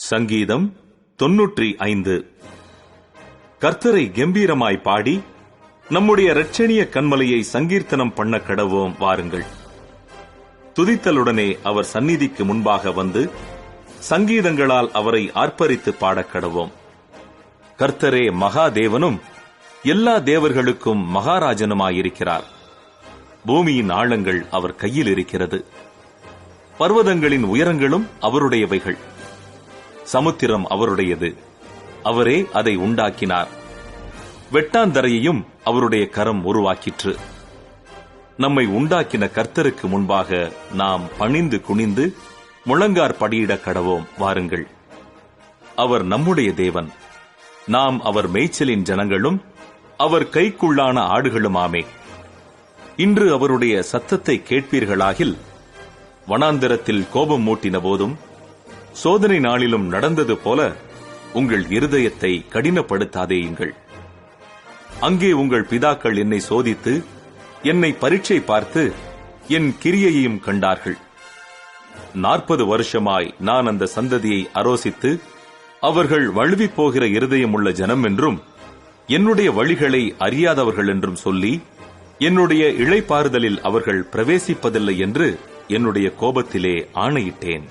சங்கீதம் 95. கர்த்தரை கம்பீரமாய் பாடி நம்முடைய இரட்சணிய கன்மலையை சங்கீர்த்தனம் பண்ண கடவோம் வாருங்கள். துதித்தலுடனே அவர் சந்நிதிக்கு முன்பாக வந்து சங்கீதங்களால் அவரை ஆர்ப்பரித்து பாடக் கடவோம். கர்த்தரே மகாதேவனும் எல்லா தேவர்களுக்கும் மகாராஜனுமாயிருக்கிறார். பூமியின் ஆழங்கள் அவர் கையில் இருக்கிறது. பர்வதங்களின் உயரங்களும் அவருடையவைகள். சமுத்திரம் அவருடையது, அவரே அதை உண்டாக்கினார். வெட்டாந்தரையையும் அவருடைய கரம் உருவாக்கிற்று. நம்மை உண்டாக்கின கர்த்தருக்கு முன்பாக நாம் பணிந்து குனிந்து முழங்கார் படியிட கடவோம் வாருங்கள். அவர் நம்முடைய தேவன், நாம் அவர் மேய்ச்சலின் ஜனங்களும் அவர் கைக்குள்ளான ஆடுகளுமாமே. இன்று அவருடைய சத்தத்தை கேட்பீர்களாகில், வனாந்தரத்தில் கோபம் மூட்டின போதும் சோதனை நாளிலும் நடந்தது போல உங்கள் இருதயத்தை கடினப்படுத்தாதேயுங்கள். அங்கே உங்கள் பிதாக்கள் என்னை சோதித்து என்னை பரீட்சை பார்த்து என் கிரியையையும் கண்டார்கள். 40 வருஷமாய் நான் அந்த சந்ததியை அரோசித்து அவர்கள் வழுவிப் போகிற இருதயமுள்ள ஜனம் என்றும் என்னுடைய வழிகளை அறியாதவர்கள் என்றும் சொல்லி என்னுடைய இளைப்பாறுதலில் அவர்கள் பிரவேசிப்பதில்லை என்று என்னுடைய கோபத்திலே ஆணையிட்டேன்.